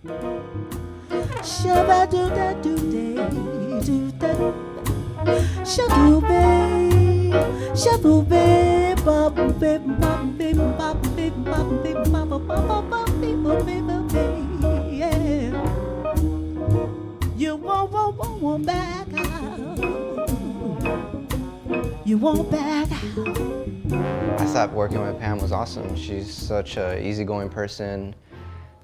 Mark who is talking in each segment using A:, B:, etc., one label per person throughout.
A: You won't back out. You won't back out.
B: I thought working with Pam was awesome. She's such an easygoing person,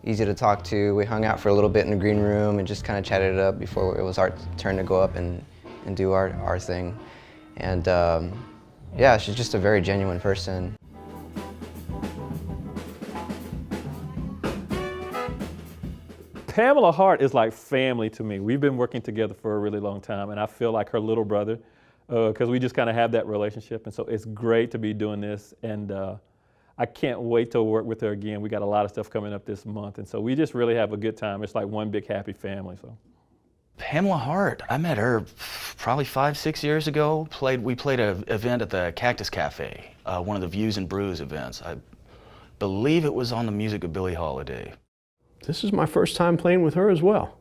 B: easy to talk to. We hung out for a little bit in the green room and just kind of chatted it up before it was our turn to go up and do our thing. And yeah, she's just a very genuine person.
C: Pamela Hart is like family to me. We've been working together for a really long time, and I feel like her little brother because we just kind of have that relationship. And so it's great to be doing this, and I can't wait to work with her again. We got a lot of stuff coming up this month, and so we just really have a good time. It's like one big happy family. So.
D: Pamela Hart, I met her probably 5-6 years ago. We played an event at the Cactus Cafe, one of the Views and Brews events. I believe it was on the music of Billie Holiday.
E: This is my first time playing with her as well.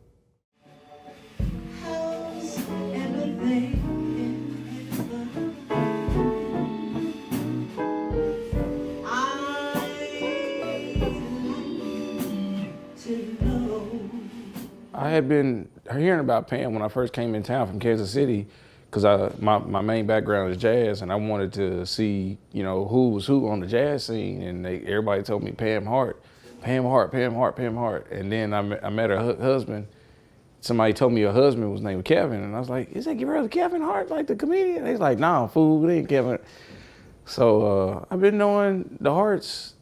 E: I had been hearing about Pam when I first came in town from Kansas City, because my main background is jazz, and I wanted to see, you know, who was who on the jazz scene, and everybody told me Pam Hart. Pam Hart, Pam Hart, Pam Hart. And then I met her husband. Somebody told me her husband was named Kevin, and I was like, is that your brother Kevin Hart, like the comedian? They was like, nah, fool, it ain't Kevin. So I've been knowing the Harts,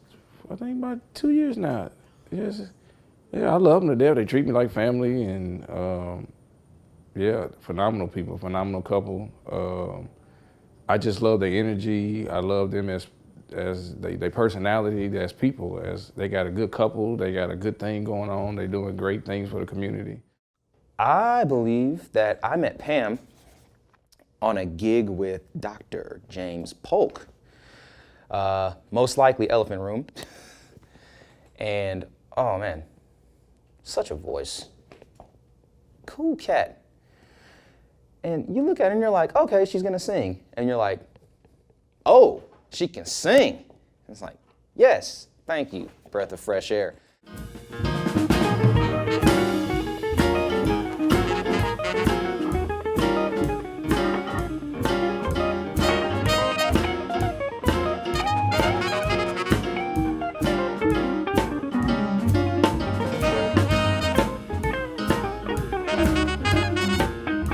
E: I think about 2 years now. Yes. Yeah, I love them to death. They treat me like family, and yeah, phenomenal people, phenomenal couple. I just love their energy. I love them as their personality, as people, as they got a good couple, they got a good thing going on, they're doing great things for the community.
F: I believe that I met Pam on a gig with Dr. James Polk, most likely Elephant Room. And, oh man, such a voice. Cool cat. And you look at her and you're like, okay, she's gonna sing. And you're like, oh, she can sing. And it's like, yes, thank you, breath of fresh air.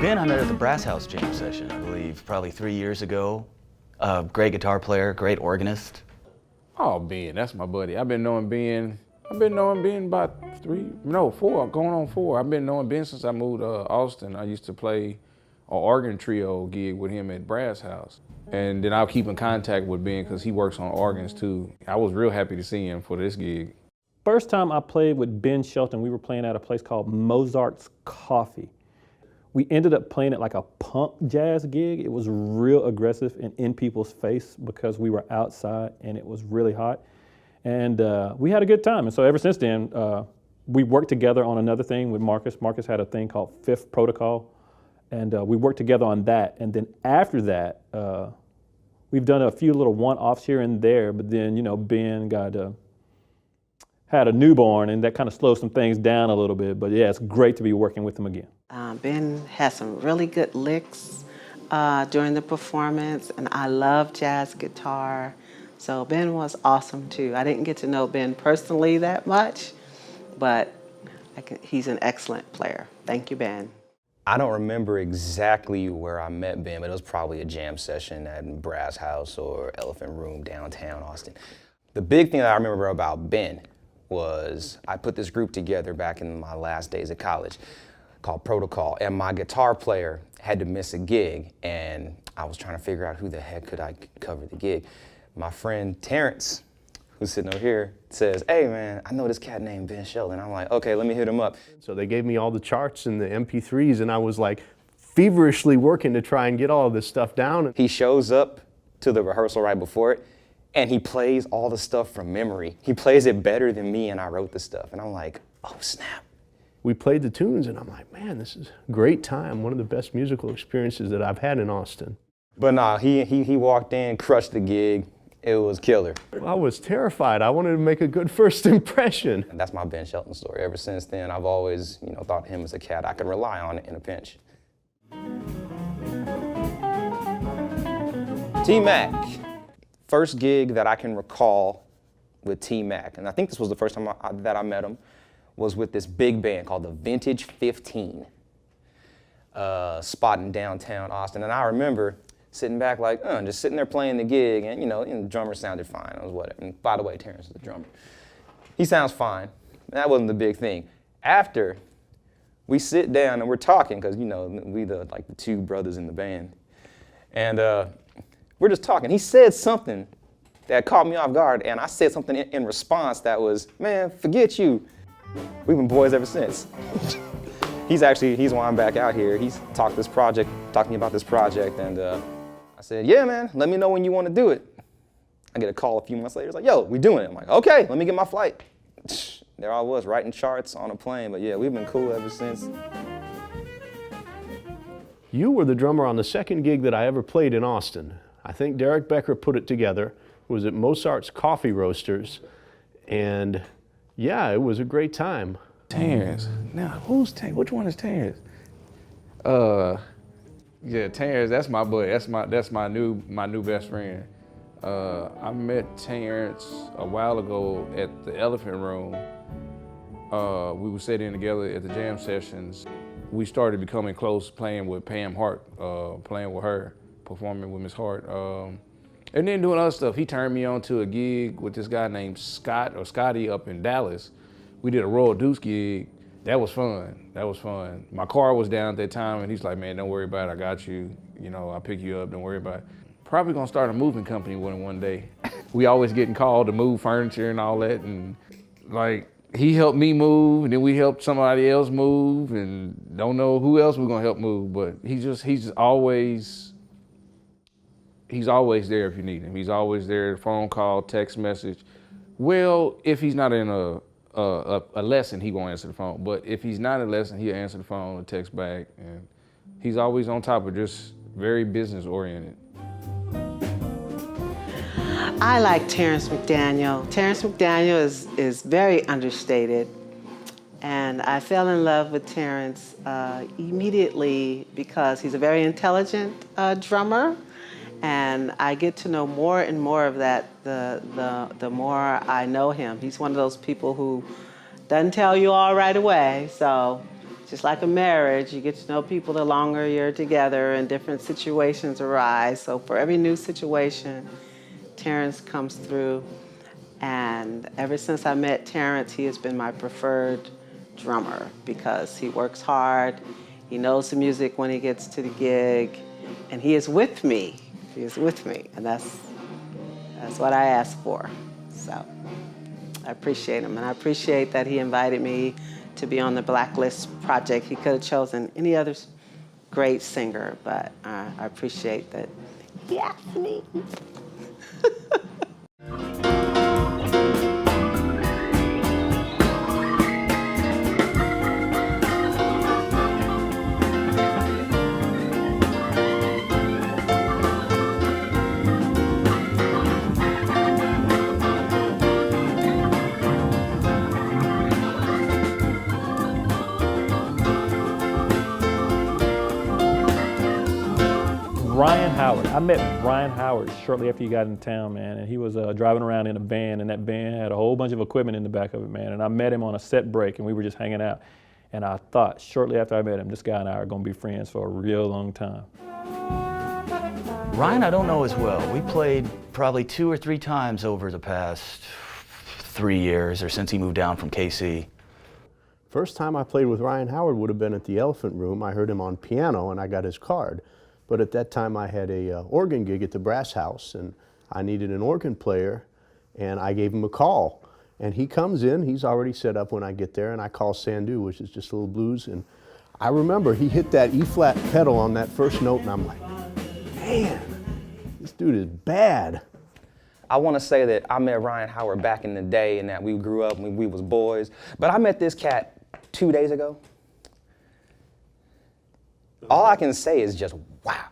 D: Ben, I met at the Brass House jam session, I believe, probably 3 years ago. Great guitar player, great organist.
E: Oh, Ben, that's my buddy. I've been knowing Ben about 4, going on 4. I've been knowing Ben since I moved to Austin. I used to play an organ trio gig with him at Brass House. And then I'll keep in contact with Ben because he works on organs too. I was real happy to see him for this gig.
C: First time I played with Ben Shelton, we were playing at a place called Mozart's Coffee. We ended up playing it like a punk jazz gig. It was real aggressive and in people's face because we were outside and it was really hot. And we had a good time. And so ever since then, we worked together on another thing with Marcus. Marcus had a thing called Fifth Protocol. And we worked together on that. And then after that, we've done a few little one-offs here and there, but then, you know, Ben had a newborn and that kind of slowed some things down a little bit. But yeah, it's great to be working with him again.
G: Ben had some really good licks during the performance, and I love jazz guitar. So Ben was awesome too. I didn't get to know Ben personally that much, but he's an excellent player. Thank you, Ben.
F: I don't remember exactly where I met Ben, but it was probably a jam session at Brass House or Elephant Room downtown Austin. The big thing that I remember about Ben was I put this group together back in my last days of college called Protocol, and my guitar player had to miss a gig, and I was trying to figure out who the heck could I cover the gig. My friend Terrance, who's sitting over here, says, hey man, I know this cat named Ben Shelton. I'm like, okay, let me hit him up.
E: So they gave me all the charts and the MP3s, and I was like feverishly working to try and get all of this stuff down.
F: He shows up to the rehearsal right before it, and he plays all the stuff from memory. He plays it better than me, and I wrote the stuff. And I'm like, oh snap,
H: we played the tunes, and I'm like, man, this is a great time. One of the best musical experiences that I've had in Austin.
F: But nah, he walked in, crushed the gig. It was killer.
H: Well, I was terrified. I wanted to make a good first impression.
F: And that's my Ben Shelton story. Ever since then, I've always, thought of him as a cat I could rely on in a pinch. T-Mac, first gig that I can recall with T-Mac, and I think this was the first time that I met him, was with this big band called the Vintage 15, spot in downtown Austin. And I remember sitting back like, just sitting there playing the gig, and the drummer sounded fine. It was whatever. And by the way, Terrance is the drummer. He sounds fine. That wasn't the big thing. After, we sit down and we're talking, because we the two brothers in the band, and we're just talking. He said something that caught me off guard, and I said something in response that was, man, forget you. We've been boys ever since. He's why I'm back out here. He's talking about this project, and I said, yeah, man, let me know when you want to do it. I get a call a few months later. It's like, yo, we doing it. I'm like, okay, let me get my flight. There I was, writing charts on a plane. But yeah, we've been cool ever since.
H: You were the drummer on the second gig that I ever played in Austin. I think Derek Becker put it together. It was at Mozart's Coffee Roasters. And yeah, it was a great time.
E: Terrance. Now, who's Terrance? Which one is Terrance? Yeah, Terrance. That's my boy. That's my new best friend. I met Terrance a while ago at the Elephant Room. We were sitting together at the jam sessions. We started becoming close, playing with Pam Hart, playing with her, performing with Miss Hart, and then doing other stuff. He turned me on to a gig with this guy named Scotty up in Dallas. We did a Royal Deuce gig. That was fun. My car was down at that time, and he's like, man, don't worry about it. I got you. I'll pick you up. Don't worry about it. Probably gonna start a moving company with him one day. We always getting called to move furniture and all that, and he helped me move, and then we helped somebody else move, and don't know who else we're gonna help move, but he's always there if you need him. He's always there, phone call, text message. Well, if he's not in a lesson, he won't answer the phone. But if he's not in a lesson, he'll answer the phone or text back. And he's always on top of just very business oriented.
G: I like Terrance McDaniel. Terrance McDaniel is very understated. And I fell in love with Terrance immediately because he's a very intelligent drummer. And I get to know more and more of that the more I know him. He's one of those people who doesn't tell you all right away. So just like a marriage, you get to know people the longer you're together and different situations arise. So for every new situation, Terrance comes through. And ever since I met Terrance, he has been my preferred drummer because he works hard, he knows the music when he gets to the gig, and he is with me. He is with me, and that's what I ask for. So I appreciate him, and I appreciate that he invited me to be on the Blacklist project. He could have chosen any other great singer, but I appreciate that he asked me.
C: Howard. I met Ryan Howard shortly after he got in town, man, and he was driving around in a van, and that van had a whole bunch of equipment in the back of it, man, and I met him on a set break, and we were just hanging out, and I thought shortly after I met him, this guy and I are going to be friends for a real long time.
D: Ryan, I don't know as well. We played probably 2 or 3 times over the past 3 years, or since he moved down from KC.
H: First time I played with Ryan Howard would have been at the Elephant Room. I heard him on piano, and I got his card. But at that time, I had a organ gig at the Brass House, and I needed an organ player, and I gave him a call. And he comes in, he's already set up when I get there, and I call Sandu, which is just a little blues, and I remember he hit that E-flat pedal on that first note, and I'm like, man, this dude is bad.
F: I want to say that I met Ryan Howard back in the day and that we grew up and we was boys, but I met this cat 2 days ago. All I can say is just, wow,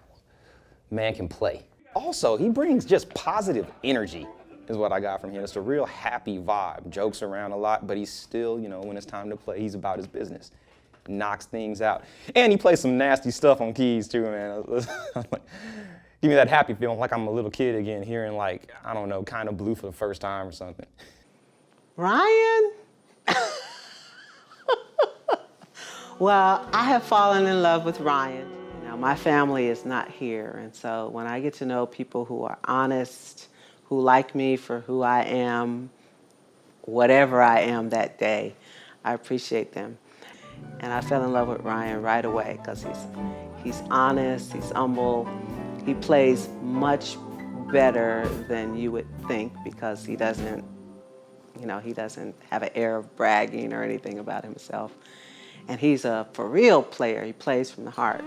F: man can play. Also, he brings just positive energy is what I got from him. It's a real happy vibe, jokes around a lot, but he's still, you know, when it's time to play, he's about his business. Knocks things out. And he plays some nasty stuff on keys too, man. Give me that happy feeling like I'm a little kid again, hearing like, I don't know, Kind of Blue for the first time or something.
G: Ryan? Well, I have fallen in love with Ryan. You know, my family is not here, and so when I get to know people who are honest, who like me for who I am, whatever I am that day, I appreciate them. And I fell in love with Ryan right away because he's honest, he's humble, he plays much better than you would think because he doesn't, you know, he doesn't have an air of bragging or anything about himself. And he's a for real player. He plays from the heart.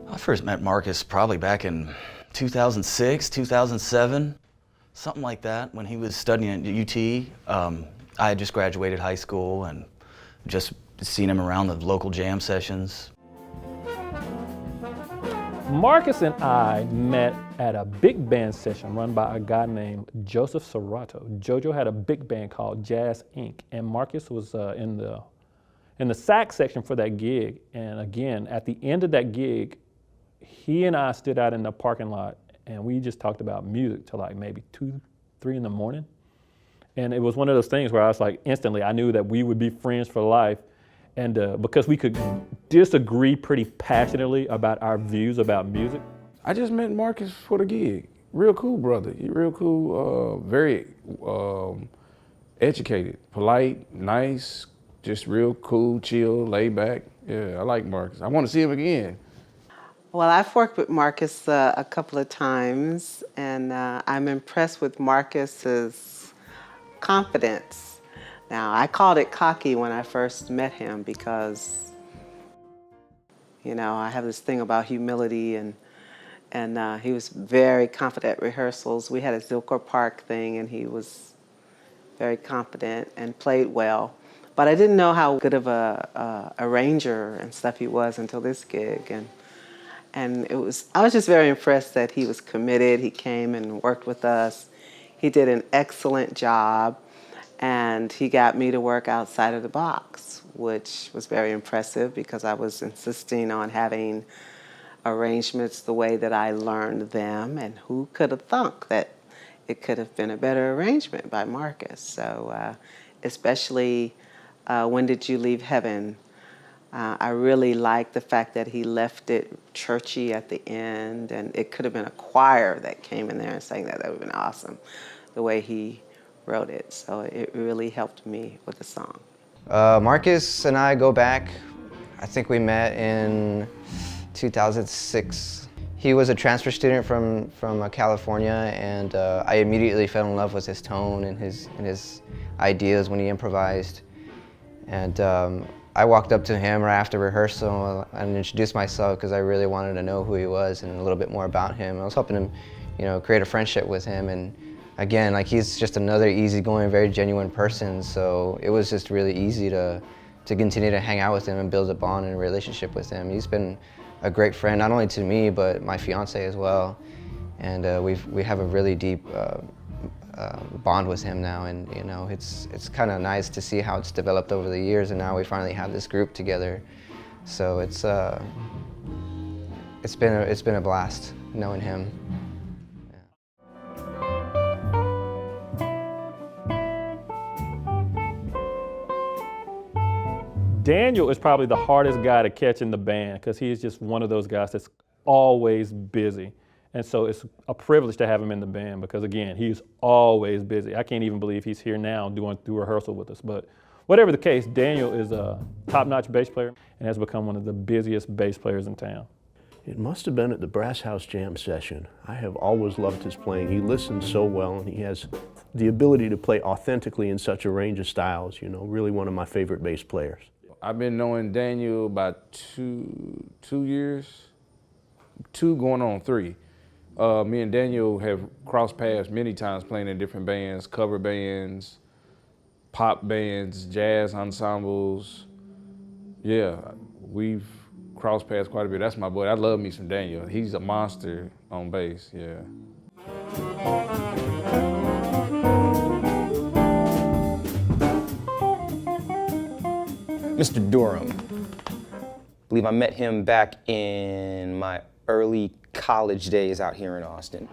D: I first met Marcus probably back in 2006, 2007. Something like that, when he was studying at UT. I had just graduated high school and just seen him around the local jam sessions.
C: Marcus and I met at a big band session run by a guy named Joseph Serrato. Jojo had a big band called Jazz Inc., and Marcus was in the sax section for that gig. And again, at the end of that gig, he and I stood out in the parking lot and we just talked about music till like maybe 2, 3 in the morning. And it was one of those things where I was like, instantly, I knew that we would be friends for life. And because we could disagree pretty passionately about our views about music.
E: I just met Marcus for the gig. Real cool brother. He real cool, very educated, polite, nice, just real cool, chill, laid back. Yeah, I like Marcus. I want to see him again.
G: Well, I've worked with Marcus a couple of times, and I'm impressed with Marcus's confidence. Now, I called it cocky when I first met him because, you know, I have this thing about humility, and he was very confident at rehearsals. We had a Zilker Park thing, and he was very confident and played well. But I didn't know how good of a arranger and stuff he was until this gig. And I was just very impressed that he was committed. He came and worked with us. He did an excellent job, and he got me to work outside of the box, which was very impressive because I was insisting on having arrangements the way that I learned them, and who could have thunk that it could have been a better arrangement by Marcus. So especially When Did You Leave Heaven? I really like the fact that he left it churchy at the end, and it could have been a choir that came in there and sang that. That would have been awesome, the way he wrote it. So it really helped me with the song.
B: Marcus and I go back, I think we met in 2006. He was a transfer student from California, and I immediately fell in love with his tone and his ideas when he improvised. And I walked up to him right after rehearsal and introduced myself because I really wanted to know who he was and a little bit more about him. I was hoping to, you know, create a friendship with him. And again, like, he's just another easygoing, very genuine person. So it was just really easy to continue to hang out with him and build a bond and a relationship with him. He's been a great friend, not only to me, but my fiance as well. And we have a really deep bond with him now, and you know, it's kind of nice to see how it's developed over the years, and now we finally have this group together. So it's been a blast knowing him.
C: Daniel is probably the hardest guy to catch in the band because he is just one of those guys that's always busy. And so it's a privilege to have him in the band because, again, he's always busy. I can't even believe he's here now doing rehearsal with us. But whatever the case, Daniel is a top-notch bass player and has become one of the busiest bass players in town.
H: It must have been at the Brass House Jam session. I have always loved his playing. He listens so well, and he has the ability to play authentically in such a range of styles, you know, really one of my favorite bass players.
E: I've been knowing Daniel about two years, 2 going on 3. Me and Daniel have crossed paths many times playing in different bands, cover bands, pop bands, jazz ensembles. Yeah, we've crossed paths quite a bit. That's my boy. I love me some Daniel. He's a monster on bass, yeah.
F: Mr. Durham. I believe I met him back in my early college days out here in Austin.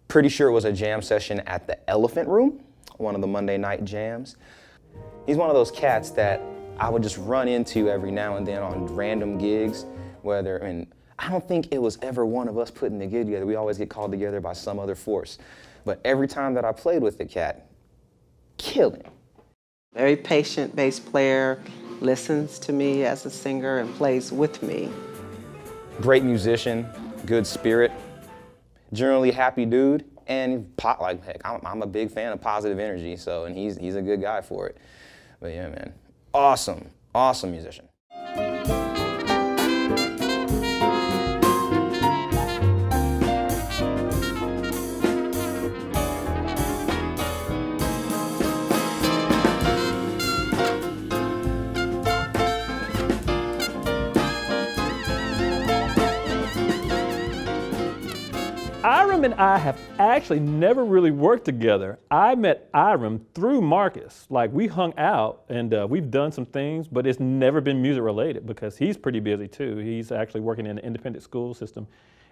F: Pretty sure it was a jam session at the Elephant Room, one of the Monday night jams. He's one of those cats that I would just run into every now and then on random gigs, and I don't think it was ever one of us putting the gig together. We always get called together by some other force. But every time that I played with the cat, killing.
G: Very patient bass player, listens to me as a singer and plays with me.
F: Great musician, good spirit, generally happy dude, and like heck, I'm a big fan of positive energy, so, and he's a good guy for it. But yeah, man, awesome musician.
C: Iram and I have actually never really worked together. I met Iram through Marcus. Like, we hung out and we've done some things, but it's never been music related because he's pretty busy too. He's actually working in an independent school system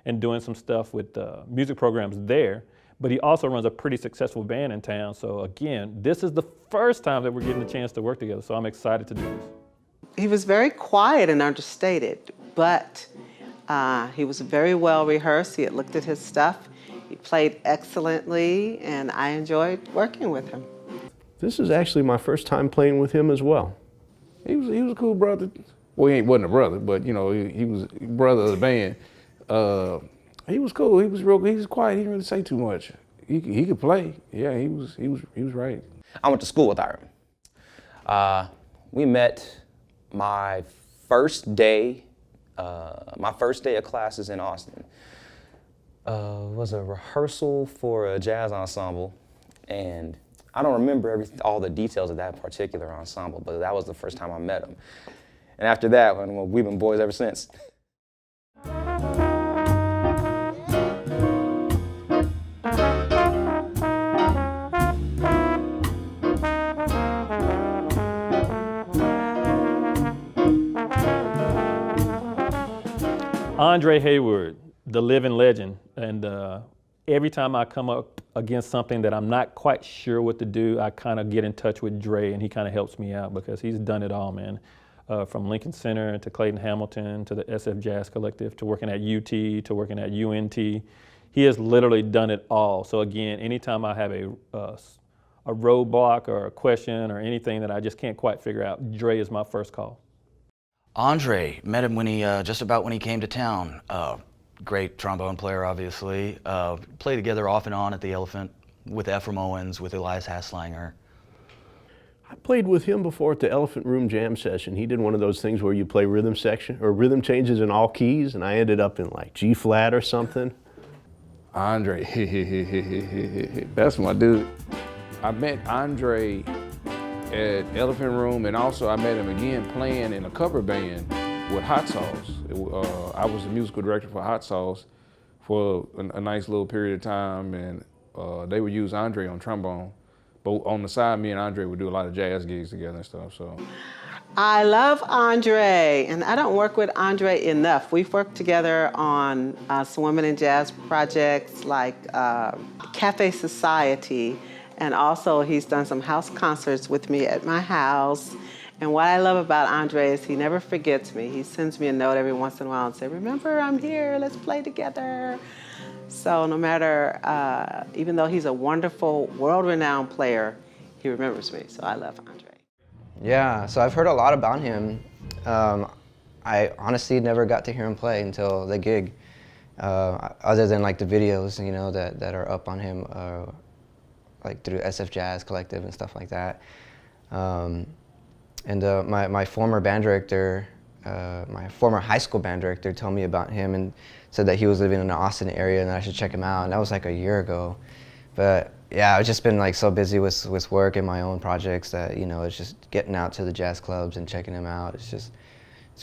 C: and doing some stuff with music programs there. But he also runs a pretty successful band in town. So again, this is the first time that we're getting the chance to work together. So I'm excited to do this.
G: He was very quiet and understated, but he was very well rehearsed. He had looked at his stuff. He played excellently, and I enjoyed working with him.
H: This is actually my first time playing with him as well.
E: He was a cool brother. Well, he wasn't a brother, but you know, he was a brother of the band. He was cool. He was real good. He was quiet. He didn't really say too much. He could play. Yeah, he was right.
F: I went to school with Iram. We met my first day of classes in Austin. Was a rehearsal for a jazz ensemble, and I don't remember all the details of that particular ensemble, but that was the first time I met him. And after that, we've been boys ever since.
C: Andre Hayward, the living legend, and every time I come up against something that I'm not quite sure what to do, I kind of get in touch with Dre, and he kind of helps me out because he's done it all, man. From Lincoln Center to Clayton Hamilton to the SF Jazz Collective to working at UT to working at UNT. He has literally done it all. So again, anytime I have a roadblock or a question or anything that I just can't quite figure out, Dre is my first call.
D: Andre, met him when he just about when he came to town. Great trombone player, obviously. Played together off and on at the Elephant with Ephraim Owens, with Elias Haslanger.
H: I played with him before at the Elephant Room jam session. He did one of those things where you play rhythm section or rhythm changes in all keys, and I ended up in like G flat or something.
E: Andre, that's my dude. I met Andre at Elephant Room, and also I met him again playing in a cover band with Hot Sauce. I was the musical director for Hot Sauce for a nice little period of time, and they would use Andre on trombone. But on the side, me and Andre would do a lot of jazz gigs together and stuff, so.
G: I love Andre, and I don't work with Andre enough. We've worked together on some women in jazz projects like Cafe Society, and also he's done some house concerts with me at my house. And what I love about Andre is he never forgets me. He sends me a note every once in a while and says, remember, I'm here, let's play together. So no matter, even though he's a wonderful, world-renowned player, he remembers me, so I love Andre.
B: Yeah, so I've heard a lot about him. I honestly never got to hear him play until the gig, other than like the videos, you know, that are up on him like through SF Jazz Collective and stuff like that. My former band director, my former high school band director told me about him and said that he was living in the Austin area and that I should check him out, and that was like a year ago. But yeah, I've just been like so busy with work and my own projects that, you know, it's just getting out to the jazz clubs and checking them out. It's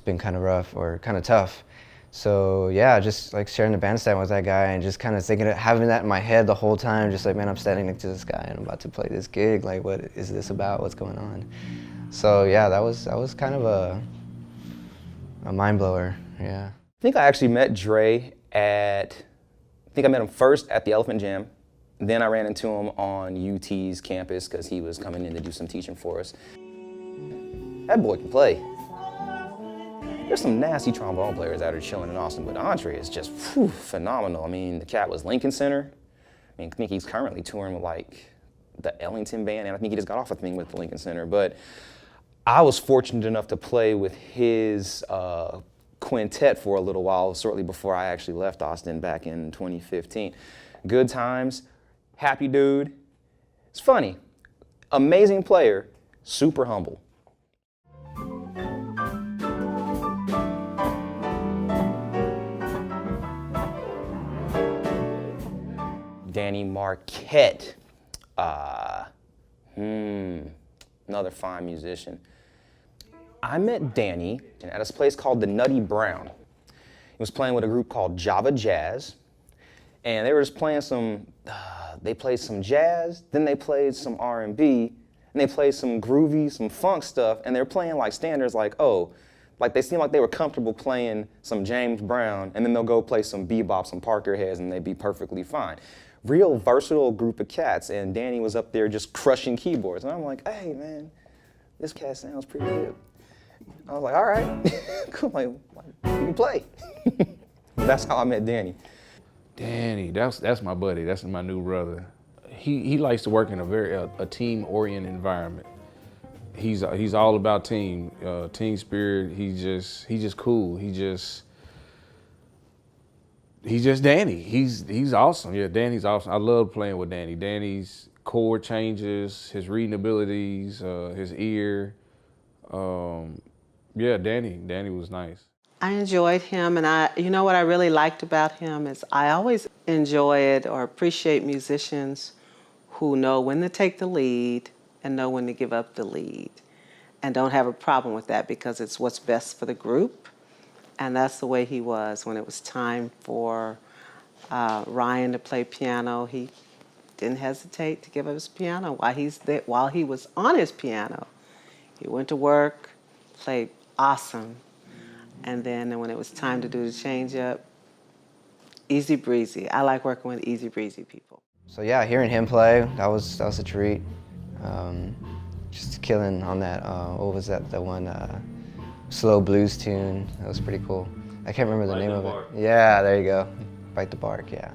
B: been kind of rough or kind of tough. So yeah, just like sharing the bandstand with that guy and just kind of having that in my head the whole time, just like, man, I'm standing next to this guy and I'm about to play this gig. Like, what is this about? What's going on? So yeah, that was kind of a mind blower. Yeah.
F: I think I actually met Dre I met him first at the Elephant Jam. Then I ran into him on UT's campus because he was coming in to do some teaching for us. That boy can play. There's some nasty trombone players that are chilling in Austin, but Andre is just phenomenal. I mean, the cat was Lincoln Center. I mean, I think he's currently touring with like the Ellington band, and I think he just got off a thing with the Lincoln Center. But I was fortunate enough to play with his quintet for a little while, shortly before I actually left Austin back in 2015. Good times, happy dude. It's funny, amazing player, super humble. Danny Marquette, another fine musician. I met Danny at this place called the Nutty Brown. He was playing with a group called Java Jazz, and they were just playing they played some jazz, then they played some R&B, and they played some groovy, some funk stuff, and they were playing like standards like, like they seemed like they were comfortable playing some James Brown, and then they'll go play some bebop, some Parker Heads, and they'd be perfectly fine. Real versatile group of cats, and Danny was up there just crushing keyboards, and I'm like, hey man, this cat sounds pretty good. I was like, all right, cool, like, you can play. That's how I met Danny.
E: Danny, that's my buddy. That's my new brother. He likes to work in a team-oriented environment. He's all about team spirit. He's just cool. He's just Danny. He's awesome. Yeah, Danny's awesome. I love playing with Danny. Danny's chord changes, his reading abilities, his ear. Yeah, Danny was nice.
G: I enjoyed him, and you know what I really liked about him is I always enjoyed or appreciate musicians who know when to take the lead and know when to give up the lead, and don't have a problem with that because it's what's best for the group. And that's the way he was when it was time for Ryan to play piano. He didn't hesitate to give up his piano while he was on his piano. He went to work, played awesome. And then when it was time to do the change up, easy breezy. I like working with easy breezy people.
B: So yeah, hearing him play, that was a treat. Just killing on that, what was that, the one slow blues tune. That was pretty cool. I can't remember the name of it. Yeah, there you go. Bite the Bark, yeah.